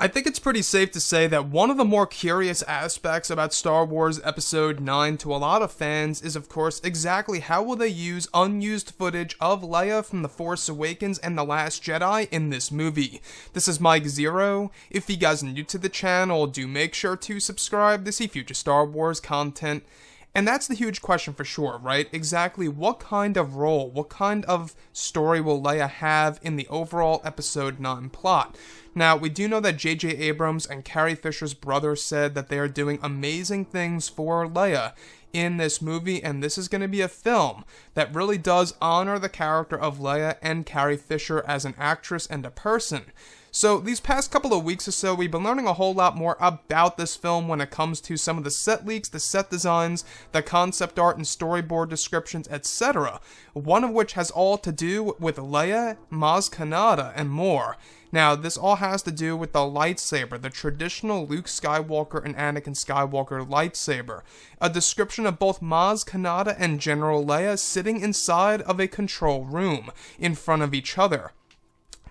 I think it's pretty safe to say that one of the more curious aspects about Star Wars Episode 9 to a lot of fans is, of course, exactly how will they use unused footage of Leia from The Force Awakens and The Last Jedi in this movie. This is Mike Zero. If you guys are new to the channel, do make sure to subscribe to see future Star Wars content. And that's the huge question for sure, right? Exactly what kind of role, what kind of story will Leia have in the overall Episode 9 plot? Now, we do know that J.J. Abrams and Carrie Fisher's brother said that they are doing amazing things for Leia in this movie, and this is going to be a film that really does honor the character of Leia and Carrie Fisher as an actress and a person. So these past couple of weeks or so, we've been learning a whole lot more about this film when it comes to some of the set leaks, the set designs, the concept art and storyboard descriptions, etc. One of which has all to do with Leia, Maz Kanata, and more. Now, this all has to do with the lightsaber, the traditional Luke Skywalker and Anakin Skywalker lightsaber. A description of both Maz Kanata and General Leia sitting inside of a control room, in front of each other.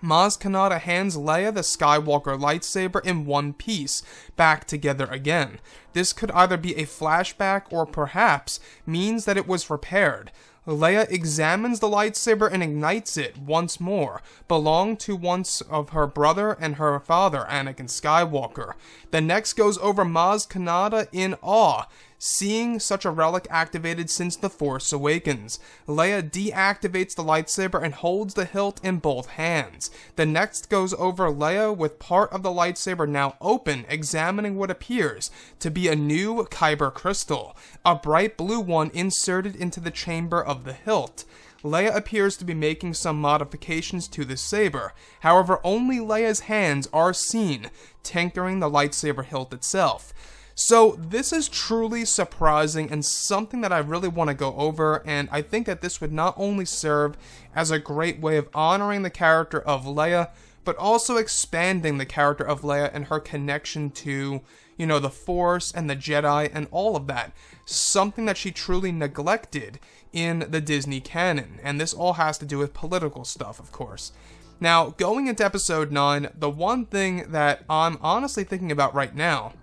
Maz Kanata hands Leia the Skywalker lightsaber in one piece, back together again. This could either be a flashback or perhaps means that it was repaired. Leia examines the lightsaber and ignites it once more, belonged to once of her brother and her father, Anakin Skywalker. The next goes over Maz Kanata in awe, seeing such a relic activated since The Force Awakens. Leia deactivates the lightsaber and holds the hilt in both hands. The next goes over Leia with part of the lightsaber now open, examining what appears to be a new kyber crystal, a bright blue one inserted into the chamber of the hilt. Leia appears to be making some modifications to the saber. However, only Leia's hands are seen, tinkering the lightsaber hilt itself. So this is truly surprising and something that I really want to go over, and I think that this would not only serve as a great way of honoring the character of Leia, but also expanding the character of Leia and her connection to, you know, the Force and the Jedi and all of that. Something that she truly neglected in the Disney canon, and this all has to do with political stuff, of course. Now, going into Episode 9, the one thing that I'm honestly thinking about right now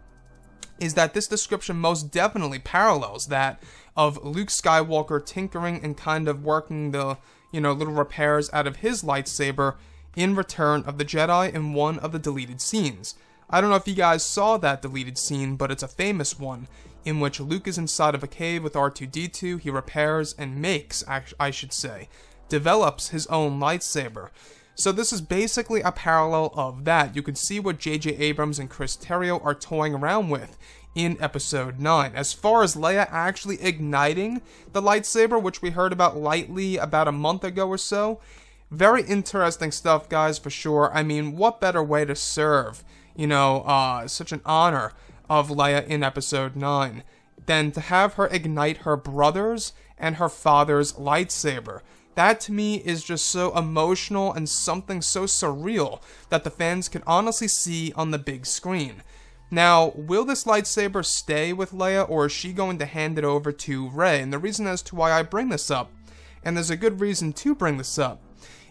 is that this description most definitely parallels that of Luke Skywalker tinkering and kind of working the, you know, little repairs out of his lightsaber in Return of the Jedi in one of the deleted scenes. I don't know if you guys saw that deleted scene, but it's a famous one in which Luke is inside of a cave with R2-D2, he repairs and makes, I should say, develops his own lightsaber. So this is basically a parallel of that. You can see what J.J. Abrams and Chris Terrio are toying around with in Episode 9. As far as Leia actually igniting the lightsaber, which we heard about lightly about a month ago or so, very interesting stuff, guys, for sure. I mean, what better way to serve, you know, such an honor of Leia in Episode 9 than to have her ignite her brother's and her father's lightsaber. That to me is just so emotional and something so surreal that the fans can honestly see on the big screen. Now, will this lightsaber stay with Leia, or is she going to hand it over to Rey? And the reason as to why I bring this up, and there's a good reason to bring this up,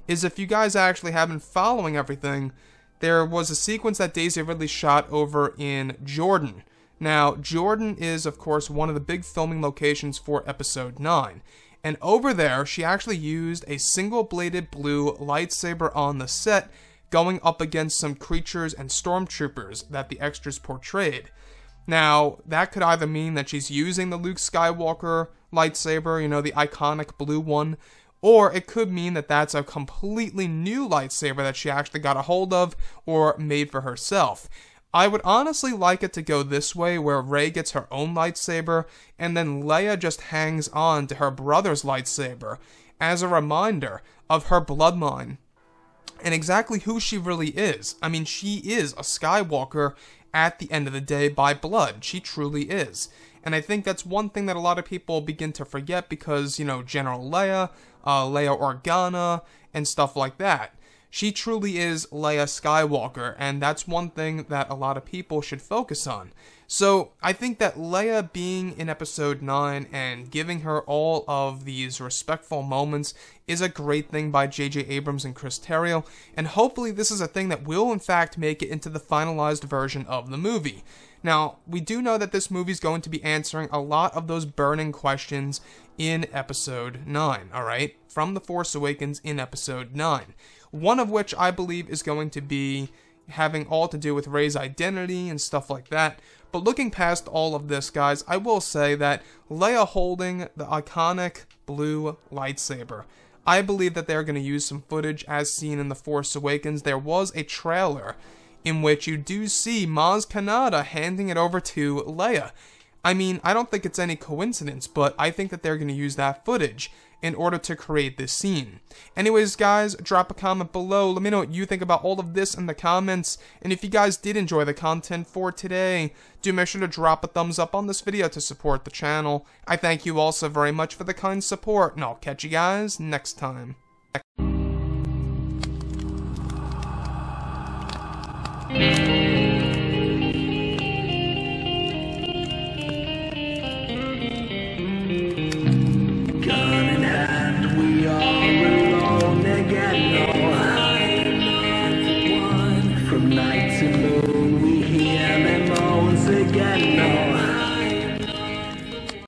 is if you guys actually have been following everything, there was a sequence that Daisy Ridley shot over in Jordan. Now, Jordan is, of course, one of the big filming locations for Episode 9. And over there, she actually used a single-bladed blue lightsaber on the set, going up against some creatures and stormtroopers that the extras portrayed. Now, that could either mean that she's using the Luke Skywalker lightsaber, you know, the iconic blue one, or it could mean that that's a completely new lightsaber that she actually got a hold of or made for herself. I would honestly like it to go this way, where Rey gets her own lightsaber, and then Leia just hangs on to her brother's lightsaber, as a reminder of her bloodline, and exactly who she really is. I mean, she is a Skywalker at the end of the day by blood. She truly is. And I think that's one thing that a lot of people begin to forget because, you know, General Leia, Leia Organa, and stuff like that. She truly is Leia Skywalker, and that's one thing that a lot of people should focus on. So, I think that Leia being in Episode 9 and giving her all of these respectful moments is a great thing by J.J. Abrams and Chris Terrio, and hopefully this is a thing that will in fact make it into the finalized version of the movie. Now, we do know that this movie is going to be answering a lot of those burning questions in Episode 9, alright? From The Force Awakens in Episode 9. One of which I believe is going to be having all to do with Rey's identity and stuff like that. But looking past all of this, guys, I will say that Leia holding the iconic blue lightsaber, I believe that they're going to use some footage as seen in The Force Awakens. There was a trailer in which you do see Maz Kanata handing it over to Leia. I mean, I don't think it's any coincidence, but I think that they're going to use that footage in order to create this scene. Anyways, guys, drop a comment below. Let me know what you think about all of this in the comments. And if you guys did enjoy the content for today, do make sure to drop a thumbs up on this video to support the channel. I thank you all so very much for the kind support, and I'll catch you guys next time.